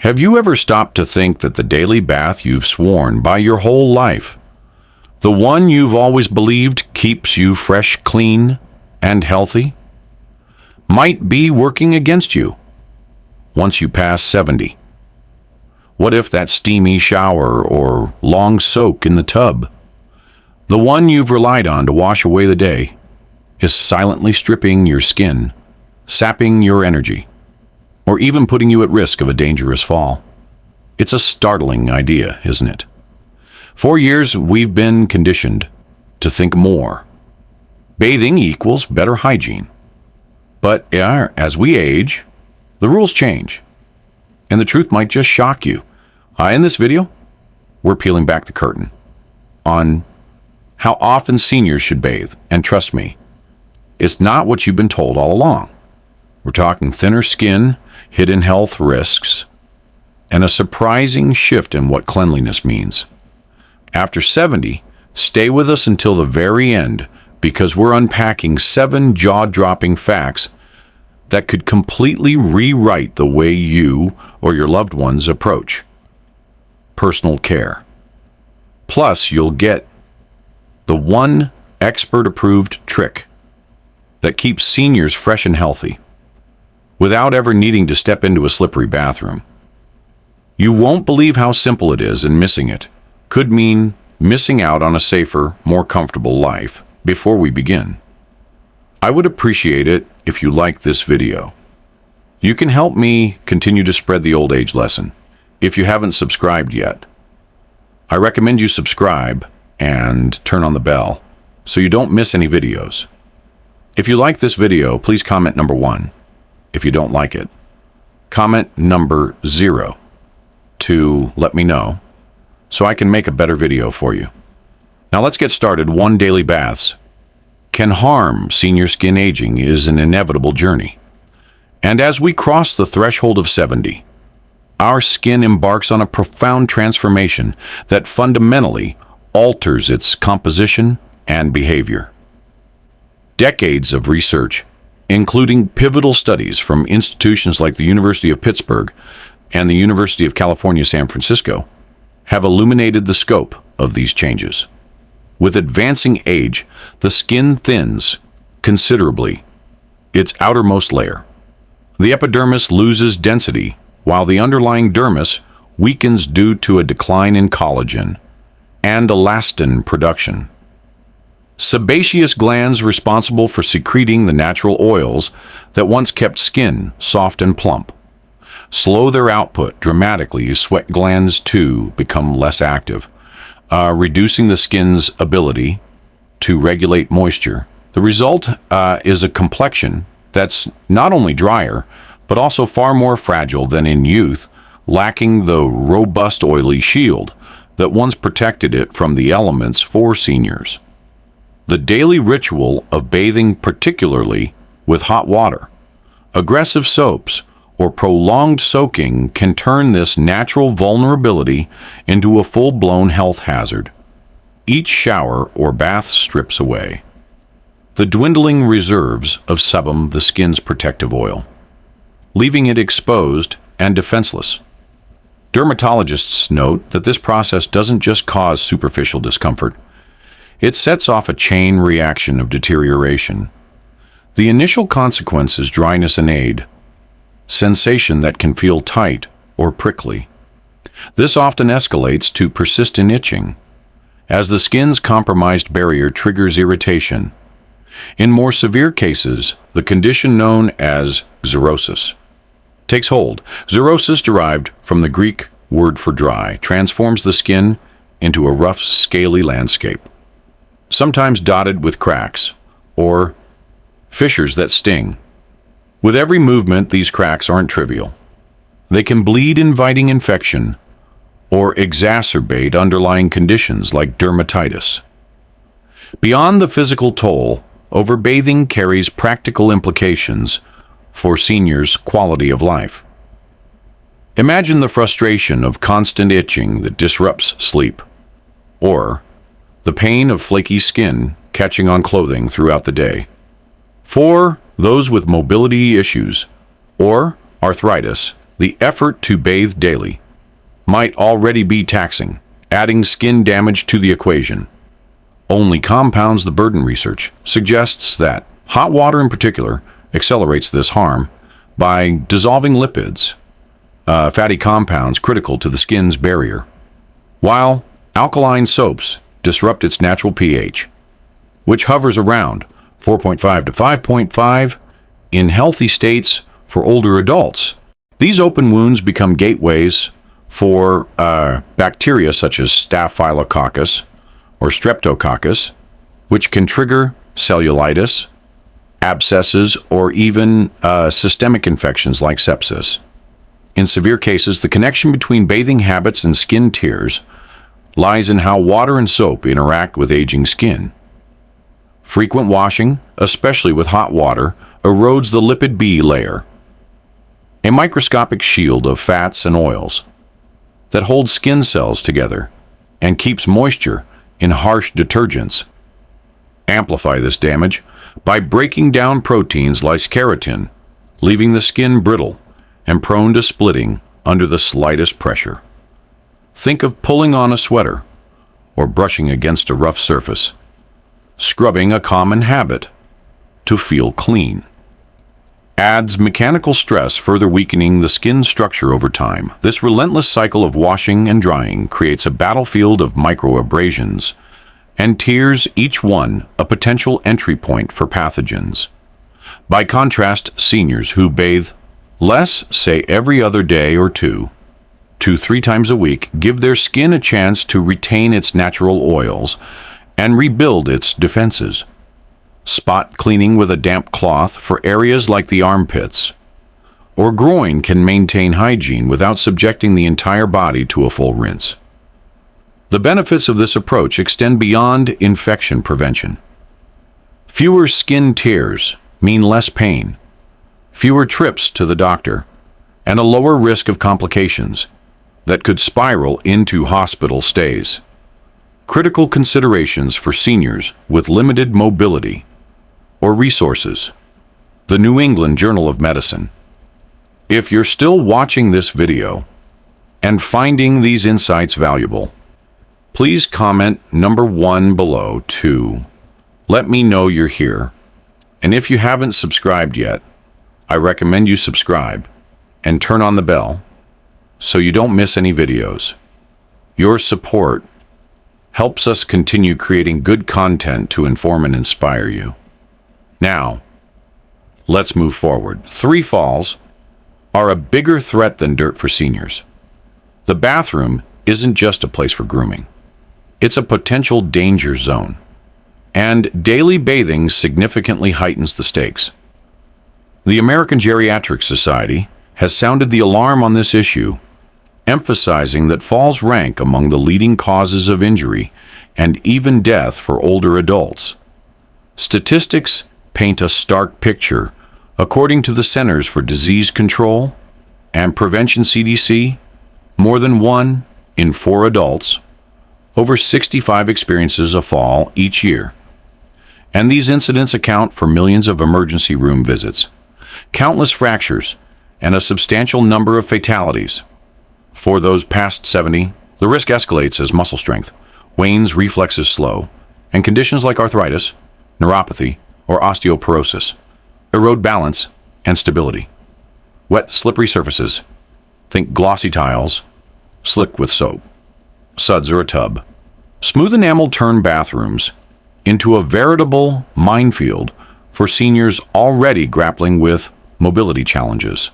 Have you ever stopped to think that the daily bath you've sworn by your whole life, the one you've always believed keeps you fresh, clean, and healthy, might be working against you once you pass 70? What if that steamy shower or long soak in the tub, the one you've relied on to wash away the day, is silently stripping your skin, sapping your energy, or even putting you at risk of a dangerous fall? It's a startling idea, isn't it? For years, we've been conditioned to think more. Bathing equals better hygiene. But as we age, the rules change. And the truth might just shock you. In this video, we're peeling back the curtain on how often seniors should bathe. And trust me, it's not what you've been told all along. We're talking thinner skin, hidden health risks, and a surprising shift in what cleanliness means. After 70, stay with us until the very end, because we're unpacking 7 jaw-dropping facts that could completely rewrite the way you or your loved ones approach personal care. Plus, you'll get the one expert-approved trick that keeps seniors fresh and healthy without ever needing to step into a slippery bathroom. You won't believe how simple it is, and missing it could mean missing out on a safer, more comfortable life. Before we begin, I would appreciate it if you like this video. You can help me continue to spread the old age lesson. If you haven't subscribed yet, I recommend you subscribe and turn on the bell so you don't miss any videos. If you like this video, please comment number 1. If you don't like it, comment number 0 to let me know so I can make a better video for you. Now let's get started. 1. Daily baths can harm senior skin. Aging is an inevitable journey. And as we cross the threshold of 70, our skin embarks on a profound transformation that fundamentally alters its composition and behavior. Decades of research, including pivotal studies from institutions like the University of Pittsburgh and the University of California, San Francisco, have illuminated the scope of these changes. With advancing age, the skin thins considerably its outermost layer. The epidermis loses density, while the underlying dermis weakens due to a decline in collagen and elastin production. Sebaceous glands responsible for secreting the natural oils that once kept skin soft and plump slow their output dramatically as sweat glands too become less active, reducing the skin's ability to regulate moisture. The result is a complexion that's not only drier, but also far more fragile than in youth, lacking the robust oily shield that once protected it from the elements for seniors. The daily ritual of bathing, particularly with hot water, aggressive soaps, or prolonged soaking, can turn this natural vulnerability into a full-blown health hazard. Each shower or bath strips away the dwindling reserves of sebum, the skin's protective oil, leaving it exposed and defenseless. Dermatologists note that this process doesn't just cause superficial discomfort. It sets off a chain reaction of deterioration. The initial consequence is dryness and ache, sensation that can feel tight or prickly. This often escalates to persistent itching, as the skin's compromised barrier triggers irritation. In more severe cases, the condition known as xerosis takes hold. Xerosis, derived from the Greek word for dry, transforms the skin into a rough, scaly landscape, sometimes dotted with cracks or fissures that sting. With every movement, these cracks aren't trivial. They can bleed, inviting infection, or exacerbate underlying conditions like dermatitis. Beyond the physical toll, overbathing carries practical implications for seniors' quality of life. Imagine the frustration of constant itching that disrupts sleep, or the pain of flaky skin catching on clothing throughout the day. For those with mobility issues or arthritis, the effort to bathe daily might already be taxing. Adding skin damage to the equation only compounds the burden. Research suggests that hot water in particular accelerates this harm by dissolving lipids, fatty compounds critical to the skin's barrier, while alkaline soaps disrupt its natural pH, which hovers around 4.5 to 5.5 in healthy states for older adults. These open wounds become gateways for bacteria such as Staphylococcus or Streptococcus, which can trigger cellulitis, abscesses, or even systemic infections like sepsis. In severe cases, the connection between bathing habits and skin tears lies in how water and soap interact with aging skin. Frequent washing, especially with hot water, erodes the lipid B layer, a microscopic shield of fats and oils that holds skin cells together and keeps moisture in harsh detergents. Amplify this damage by breaking down proteins like keratin, leaving the skin brittle and prone to splitting under the slightest pressure. Think of pulling on a sweater or brushing against a rough surface. Scrubbing, a common habit to feel clean, adds mechanical stress, further weakening the skin structure over time. This relentless cycle of washing and drying creates a battlefield of microabrasions and tears, each one a potential entry point for pathogens. By contrast, seniors who bathe less, say every other day or 2 to 3 times a week, give their skin a chance to retain its natural oils and rebuild its defenses. Spot cleaning with a damp cloth for areas like the armpits or groin can maintain hygiene without subjecting the entire body to a full rinse. The benefits of this approach extend beyond infection prevention. Fewer skin tears mean less pain, fewer trips to the doctor, and a lower risk of complications that could spiral into hospital stays. Critical considerations for seniors with limited mobility or resources. The New England Journal of Medicine. If you're still watching this video and finding these insights valuable, please comment number 1 below to let me know you're here. And if you haven't subscribed yet, I recommend you subscribe and turn on the bell so you don't miss any videos. Your support helps us continue creating good content to inform and inspire you. Now, let's move forward. 3 falls are a bigger threat than dirt for seniors. The bathroom isn't just a place for grooming. It's a potential danger zone, and daily bathing significantly heightens the stakes. The American Geriatric Society has sounded the alarm on this issue, emphasizing that falls rank among the leading causes of injury and even death for older adults. Statistics paint a stark picture. According to the Centers for Disease Control and Prevention (CDC), more than 1 in 4 adults over 65 experiences a fall each year. And these incidents account for millions of emergency room visits, countless fractures, and a substantial number of fatalities. For those past 70, the risk escalates as muscle strength wanes, reflexes slow, and conditions like arthritis, neuropathy, or osteoporosis erode balance and stability. Wet, slippery surfaces. Think glossy tiles, slick with soap, suds or a tub. Smooth enamel turn bathrooms into a veritable minefield for seniors already grappling with mobility challenges.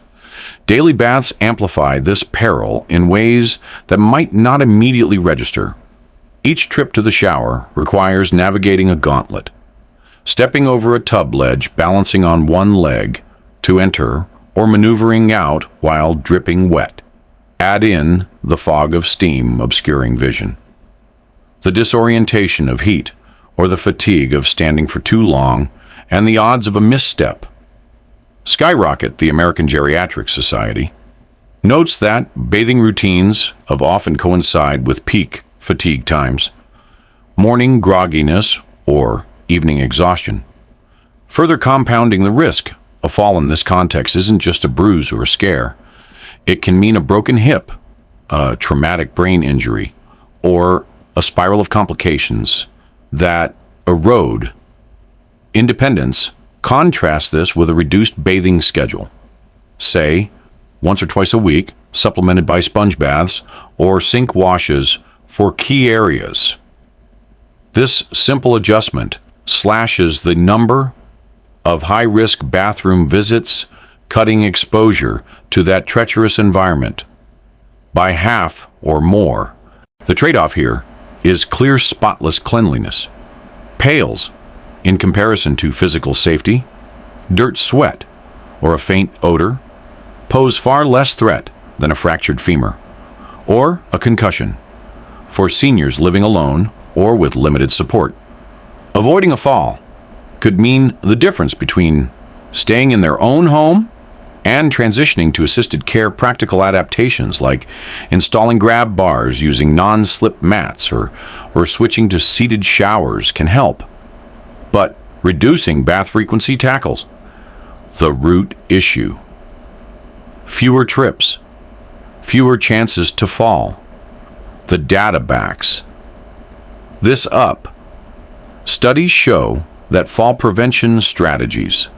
Daily baths amplify this peril in ways that might not immediately register. Each trip to the shower requires navigating a gauntlet, stepping over a tub ledge, balancing on one leg to enter, or maneuvering out while dripping wet. Add in the fog of steam obscuring vision, the disorientation of heat, or the fatigue of standing for too long, and the odds of a misstep skyrocket. The American Geriatric Society notes that bathing routines often coincide with peak fatigue times, morning grogginess, or evening exhaustion. Further compounding the risk, a fall in this context isn't just a bruise or a scare. It can mean a broken hip, a traumatic brain injury, or a spiral of complications that erode independence. Contrast this with a reduced bathing schedule, say once or twice a week, supplemented by sponge baths or sink washes for key areas. This simple adjustment slashes the number of high-risk bathroom visits, cutting exposure to that treacherous environment by half or more. The trade-off here is clear, spotless cleanliness. Pales in comparison to physical safety. Dirt, sweat, or a faint odor pose far less threat than a fractured femur or a concussion for seniors living alone or with limited support. Avoiding a fall could mean the difference between staying in their own home and transitioning to assisted care. Practical adaptations like installing grab bars, using non-slip mats, or switching to seated showers can help. But reducing bath frequency tackles the root issue. Fewer trips, fewer chances to fall. The data backs this up. Studies show that fall prevention strategies,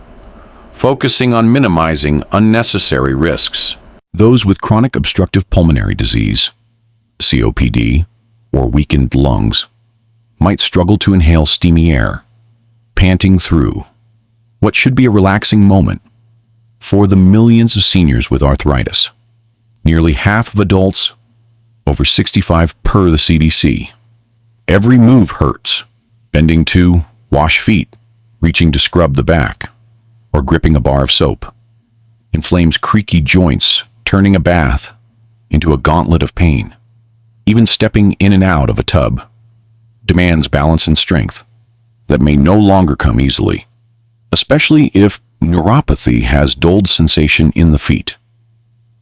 focusing on minimizing unnecessary risks. Those with chronic obstructive pulmonary disease, COPD, or weakened lungs might struggle to inhale steamy air, panting through what should be a relaxing moment. For the millions of seniors with arthritis, nearly half of adults over 65 per the CDC, every move hurts. Bending to wash feet, reaching to scrub the back, or gripping a bar of soap inflames creaky joints, turning a bath into a gauntlet of pain. Even stepping in and out of a tub demands balance and strength that may no longer come easily, especially if neuropathy has dulled sensation in the feet.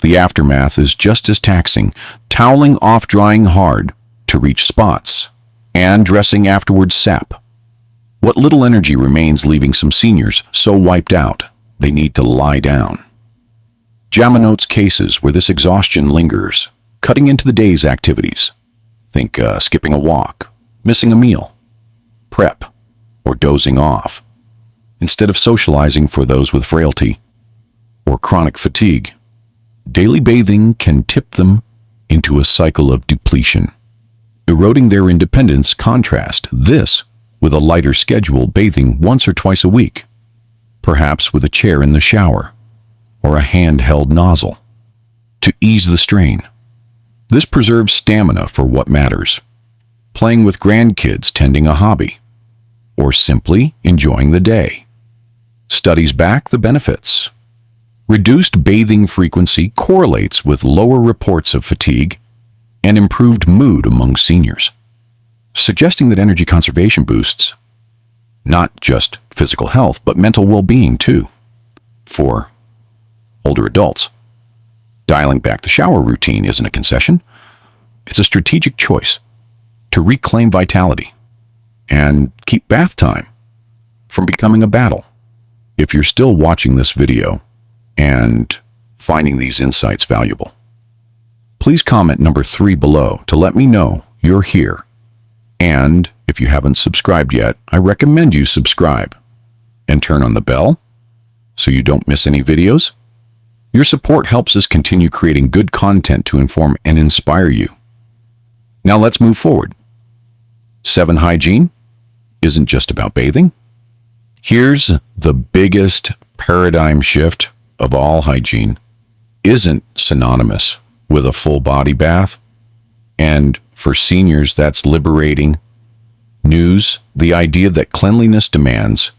The aftermath is just as taxing, toweling off, drying hard to reach spots, and dressing afterwards sap what little energy remains, leaving some seniors so wiped out they need to lie down. JAMA notes cases where this exhaustion lingers, cutting into the day's activities. Think skipping a walk, missing a meal, prep, or dozing off, instead of socializing. For those with frailty or chronic fatigue, daily bathing can tip them into a cycle of depletion, eroding their independence. Contrast this with a lighter schedule, bathing once or twice a week, perhaps with a chair in the shower or a handheld nozzle to ease the strain. This preserves stamina for what matters: playing with grandkids, tending a hobby, or simply enjoying the day. Studies back the benefits. Reduced bathing frequency correlates with lower reports of fatigue and improved mood among seniors, suggesting that energy conservation boosts not just physical health, but mental well-being too. For older adults, dialing back the shower routine isn't a concession. It's a strategic choice to reclaim vitality and keep bath time from becoming a battle. If you're still watching this video and finding these insights valuable, please comment number 3 below to let me know you're here. And if you haven't subscribed yet, I recommend you subscribe and turn on the bell so you don't miss any videos. Your support helps us continue creating good content to inform and inspire you. Now let's move forward. 7. Hygiene isn't just about bathing. Here's the biggest paradigm shift of all: hygiene isn't synonymous with a full body bath. And for seniors, that's liberating news. The idea that cleanliness demands